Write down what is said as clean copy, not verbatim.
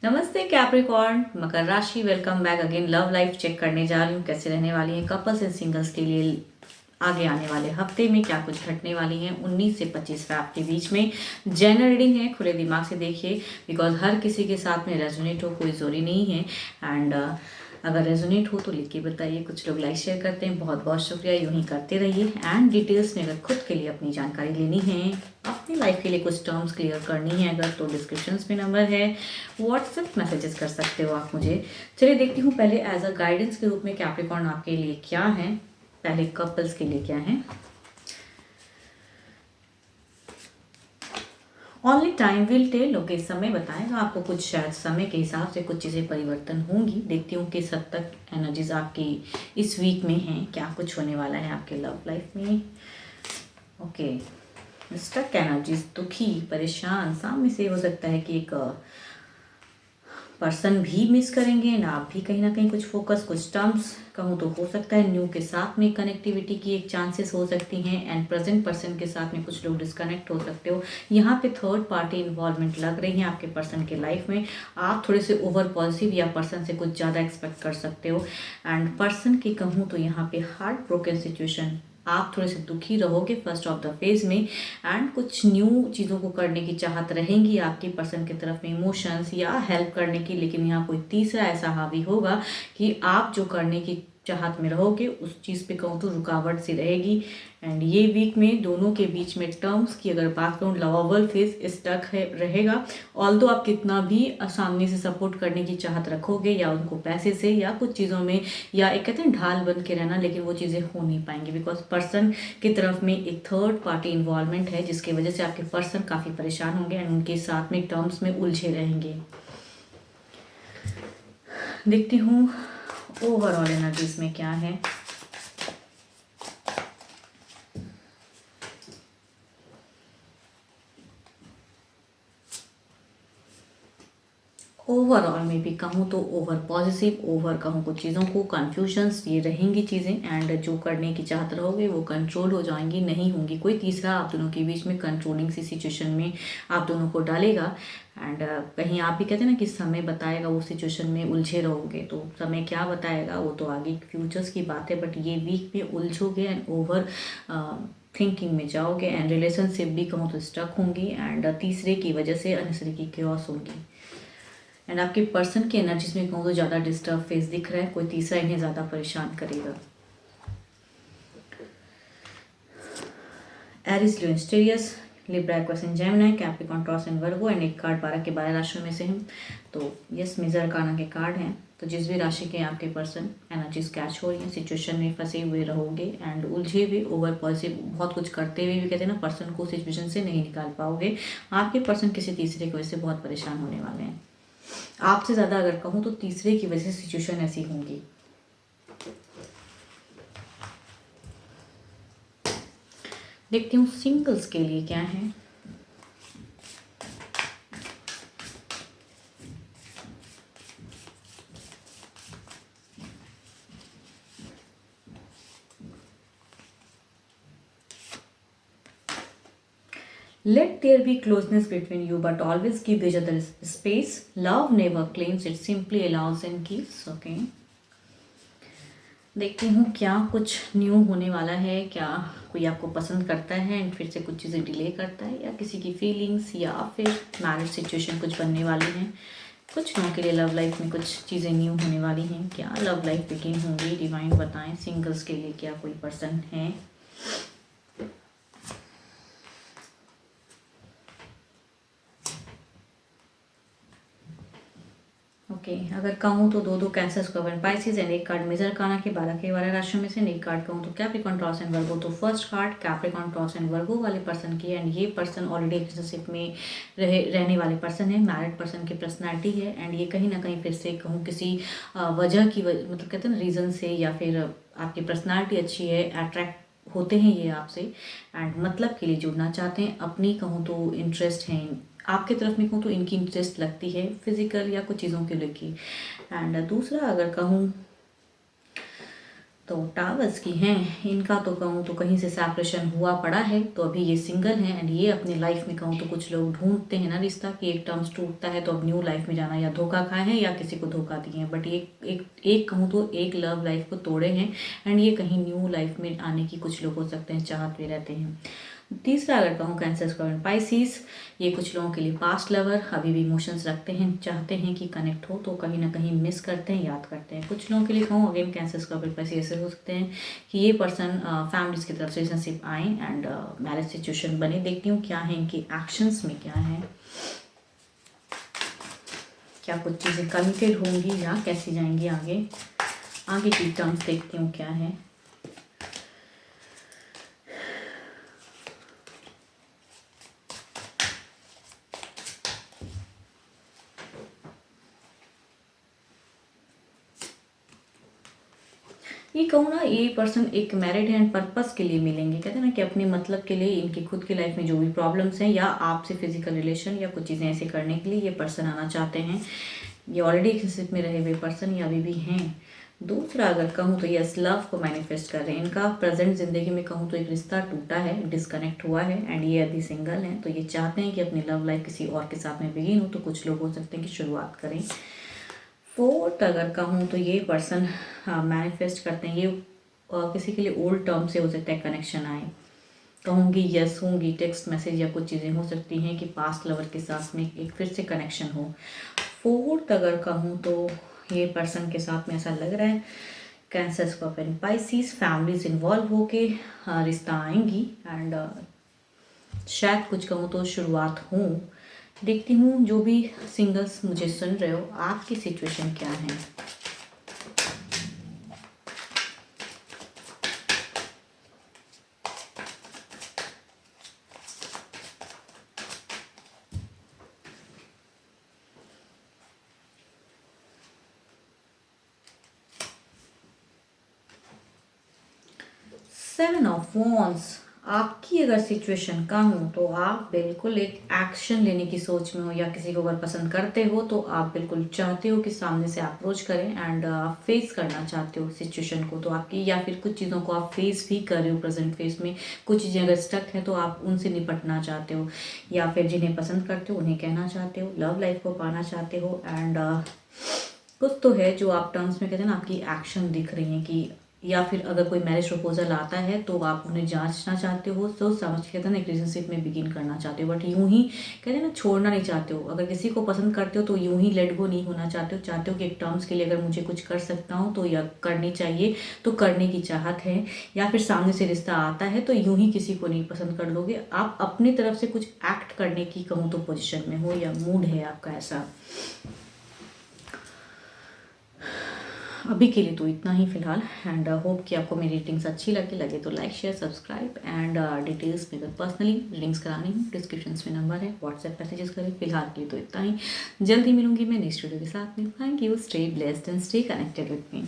नमस्ते कैप्रिकॉर्न मकर राशि, welcome back again. Love life check करने जा रही हूँ कैसे रहने वाली है कपल्स एंड सिंगल्स के लिए आगे आने वाले हफ्ते में क्या कुछ घटने वाली हैं 19 से 25 फरवरी के बीच में। जनरल रीडिंग है, खुले दिमाग से देखिए बिकॉज हर किसी के साथ में रेजोनेट हो, कोई ज़रूरी नहीं है। एंड अगर रेजोनेट हो तो लिख के बताइए। कुछ लोग लाइक शेयर करते हैं, बहुत बहुत शुक्रिया, यूँ ही करते रहिए। एंड डिटेल्स में अगर खुद के लिए अपनी जानकारी लेनी है, अपनी लाइफ के लिए कुछ टर्म्स क्लियर करनी है अगर, तो डिस्क्रिप्शन में नंबर है, व्हाट्सएप मैसेजेस कर सकते हो आप मुझे। चलिए देखती हूँ पहले एज अ गाइडेंस के रूप में कैप्रिकॉर्न आपके लिए क्या है, पहले कपल्स के लिए क्या है। Only time will tell. Okay, समय बताएगा आपको, कुछ शायद समय के हिसाब से कुछ चीज़ें परिवर्तन होंगी। देखती हूँ किस हद तक एनर्जीज आपकी इस वीक में हैं, क्या कुछ होने वाला है आपके लव लाइफ में। ओके, स्टक एनर्जीज, दुखी, परेशान, सामने से हो सकता है कि एक पर्सन भी मिस करेंगे एंड आप भी कहीं ना कहीं कुछ फोकस, कुछ टर्म्स कहूँ तो हो सकता है न्यू के साथ में कनेक्टिविटी की एक चांसेस हो सकती हैं। एंड प्रेजेंट पर्सन के साथ में कुछ लोग डिस्कनेक्ट हो सकते हो। यहाँ पे थर्ड पार्टी इन्वॉल्वमेंट लग रही है आपके पर्सन के लाइफ में। आप थोड़े से ओवर पॉजिटिव या पर्सन से कुछ ज़्यादा एक्सपेक्ट कर सकते हो। एंड पर्सन की कहूँ तो यहाँ पे हार्ट ब्रोकन सिचुएशन, आप थोड़े से दुखी रहोगे फर्स्ट ऑफ द फेज में। एंड कुछ न्यू चीज़ों को करने की चाहत रहेंगी आपकी पर्सन की तरफ में, इमोशंस या हेल्प करने की। लेकिन यहाँ कोई तीसरा ऐसा हावी होगा कि आप जो करने की चाहत में रहोगे उस चीज़ पे कहूँ तो रुकावट सी रहेगी। एंड ये वीक में दोनों के बीच में टर्म्स की अगर बात करूँ, लवेबल फेज स्टक है रहेगा। ऑल्दो आप कितना भी सामने से सपोर्ट करने की चाहत रखोगे या उनको पैसे से या कुछ चीज़ों में, या एक कहते हैं ढाल बन के रहना, लेकिन वो चीज़ें हो नहीं पाएंगी बिकॉज पर्सन की तरफ में एक थर्ड पार्टी इन्वॉल्वमेंट है, जिसकी वजह से आपके पर्सन काफ़ी परेशान होंगे एंड उनके साथ में टर्म्स में उलझे रहेंगे। देखती हूँ ओवरऑल एनर्जीज में क्या है। ओवरऑल में भी कहूँ तो ओवर पॉजिटिव, ओवर कहूँ कुछ चीज़ों को कन्फ्यूजन्स ये रहेंगी चीज़ें। एंड जो करने की चाहत रहोगे वो कंट्रोल हो जाएंगी, नहीं होंगी कोई तीसरा आप दोनों के बीच में कंट्रोलिंग सी सिचुएशन में आप दोनों को डालेगा। एंड कहीं आप भी कहते हैं ना कि समय बताएगा, वो सिचुएशन में उलझे रहोगे तो समय क्या बताएगा वो तो आगे फ्यूचर्स की बात है। बट ये वीक में उलझोगे एंड ओवर थिंकिंग में जाओगे एंड रिलेशनशिप भी कहूँ तो स्टक होंगी एंड तीसरे की वजह से अनसरी की क्योस होगी। एंड आपके पर्सन की एनर्जीज में कहूँ तो ज़्यादा डिस्टर्ब फेस दिख रहा है, कोई तीसरा इन्हें ज़्यादा परेशान करेगा। एरिस, लियो, स्टेरियस, Libra, Aquarius, Gemini, Capricorn, Taurus and Virgo. And एक कार्ड 12 के 12 राशियों में से हैं, तो यस मेजर काना के कार्ड हैं। तो जिस भी राशि के आपके पर्सन एनर्जीज कैच हो रही हैं, सिचुएशन में फंसे हुए रहोगे एंड उलझे हुए, ओवर पॉजिटिव बहुत कुछ करते हुए भी कहते हैं ना पर्सन को सिचुएशन से नहीं निकाल पाओगे। आपके पर्सन किसी तीसरे की वजह से बहुत परेशान होने वाले हैं। आपसे ज़्यादा अगर कहूँ तो तीसरे की वजह से सिचुएशन ऐसी होंगी। देखती हूँ सिंगल्स के लिए क्या है। Let there be closeness between you, but always give each other space. Love never claims, it simply allows and gives. Okay. देखती हूँ क्या कुछ न्यू होने वाला है, क्या कोई आपको पसंद करता है एंड फिर से कुछ चीज़ें डिले करता है, या किसी की फीलिंग्स या फिर मैरिज सिचुएशन कुछ बनने वाली हैं। कुछ लोगों के लिए लव लाइफ में कुछ चीज़ें न्यू होने वाली हैं। क्या लव लाइफ बिगिन होंगी, डिवाइन बताएं। सिंगल्स के लिए क्या कोई पर्सन है। ओके, अगर कहूँ तो दो दो कैंसर, स्कॉर्पियन, पाइसेस एंड एक कार्ड मेजर काना के 12 के 12 राशियों में से। एक कार्ड कहूँ तो कैप्रिकॉर्न, टॉरस एंड वर्गो। तो first card Capricorn, Taurus and Virgo वाले पर्सन की। एंड ये पर्सन ऑलरेडी रिलेशनशिप में रहने वाले पर्सन है, मैरिड पर्सन की पर्सनैलिटी है। एंड ये कहीं ना कहीं फिर से कहूँ किसी वजह की मतलब कहते हैं ना रीज़न से, या फिर आपकी पर्सनैलिटी अच्छी है, अट्रैक्ट होते हैं ये आपसे एंड मतलब के लिए जुड़ना चाहते हैं। अपनी कहूँ तो इंटरेस्ट हैं आपके तरफ में, कहूँ तो इनकी इंटरेस्ट लगती है फिजिकल या कुछ चीज़ों के लेके। एंड दूसरा अगर कहूँ तो टावर्स की हैं, इनका तो कहूँ तो कहीं से सेपरेशन हुआ पड़ा है, तो अभी ये सिंगल हैं एंड ये अपने लाइफ में कहूँ तो कुछ लोग ढूंढते हैं ना रिश्ता कि एक टर्म्स टूटता है तो अब न्यू लाइफ में जाना, या धोखा खाए हैं या किसी को धोखा दिए हैं, बट ये एक कहूँ तो एक लव लाइफ को तोड़े हैं एंड ये कहीं न्यू लाइफ में आने की कुछ लोग हो सकते हैं चाहते भी रहते हैं। तीसरा अगर कहूँ कैंसर, स्कॉर्पियो, पाइसिस, ये कुछ लोगों के लिए पास्ट लवर, अभी भी इमोशंस रखते हैं, चाहते हैं कि कनेक्ट हो तो कहीं ना कहीं मिस करते हैं, याद करते हैं। कुछ लोगों के लिए कहूँ अगेन कैंसर, स्कॉर्पियो, पाइसिस ऐसे हो सकते हैं कि ये पर्सन फैमिलीज की तरफ से रिलेशनशिप आए एंड मैरिज सिचुएशन बने। देखती हूँ क्या है इनके एक्शंस में, क्या है, क्या कुछ चीज़ें कमिटेड होंगी या कैसी जाएंगी आगे, आगे की टर्म्स देखती हूँ क्या है। ये कहूँ ना, ये पर्सन एक मैरिड है एंड पर्पस के लिए मिलेंगे, कहते हैं ना कि अपने मतलब के लिए, इनकी खुद की लाइफ में जो भी प्रॉब्लम्स हैं या आपसे फिजिकल रिलेशन या कुछ चीज़ें ऐसे करने के लिए ये पर्सन आना चाहते हैं। ये ऑलरेडी रिलेशनशिप में रहे हुए पर्सन या अभी भी हैं। दूसरा अगर कहूँ तो यस, लव को मैनिफेस्ट कर रहे हैं। इनका प्रेजेंट जिंदगी में कहूँ तो एक रिश्ता टूटा है, डिस्कनेक्ट हुआ है एंड ये अभी सिंगल हैं, तो ये चाहते हैं कि अपनी लव लाइफ किसी और के साथ में बिगिन हो, तो कुछ लोग हो सकते हैं कि शुरुआत करें। फोर्थ अगर कहूँ तो ये पर्सन मैनिफेस्ट करते हैं, ये किसी के लिए ओल्ड टर्म से हो सकता है कनेक्शन आए, कहूँगी यस होंगी, टेक्स्ट मैसेज या कुछ चीज़ें हो सकती हैं कि पास्ट लवर के साथ में एक फिर से कनेक्शन हो। फोर्थ अगर कहूँ तो ये पर्सन के साथ में ऐसा लग रहा है cancer, Scorpio, Pisces, families involve होके रिश्ता आएंगी एंड शायद कुछ कहूँ तो शुरुआत हो। देखती हूँ जो भी सिंगल्स मुझे सुन रहे हो, आपकी सिचुएशन क्या है। सेवन ऑफ वॉन्ड्स, आपकी अगर सिचुएशन का हो तो आप बिल्कुल एक एक्शन लेने की सोच में हो, या किसी को अगर पसंद करते हो तो आप बिल्कुल चाहते हो कि सामने से अप्रोच करें एंड फेस करना चाहते हो सिचुएशन को, तो आपकी, या फिर कुछ चीज़ों को आप फेस भी कर रहे हो प्रेजेंट फेस में, कुछ चीज़ें अगर स्टक है तो आप उनसे निपटना चाहते हो, या फिर जिन्हें पसंद करते हो उन्हें कहना चाहते हो, लव लाइफ को पाना चाहते हो एंड कुछ तो है जो आप टर्म्स में कहते हैं ना, आपकी एक्शन दिख रही हैं कि, या फिर अगर कोई मैरिज प्रपोजल आता है तो आप उन्हें जांचना चाहते हो, सोच समझ के कहते हैं ना एक रिलेशनशिप में बिगिन करना चाहते हो, बट यूं ही कहते हैं ना छोड़ना नहीं चाहते हो। अगर किसी को पसंद करते हो तो यूं ही लेट गो नहीं होना चाहते हो, चाहते हो कि एक टर्म्स के लिए अगर मुझे कुछ कर सकता हूँ तो, या करनी चाहिए तो करने की चाहत है, या फिर सामने से रिश्ता आता है तो यूं ही किसी को नहीं पसंद कर लोगे, आप अपनी तरफ से कुछ एक्ट करने की कहूँ तो पोजिशन में हो, या मूड है आपका ऐसा। अभी के लिए तो इतना ही फिलहाल एंड होप कि आपको मेरी रीडिंग्स अच्छी लगे तो like, share, subscribe and details में अगर पर्सनली रीडिंग्स करानी हो डिस्क्रिप्शन में नंबर है, व्हाट्सएप मैसेजेस करें। फिलहाल के लिए तो इतना ही, जल्दी मिलूंगी मैं नेक्स्ट वीडियो के साथ में। Thank you, stay blessed and stay connected with me.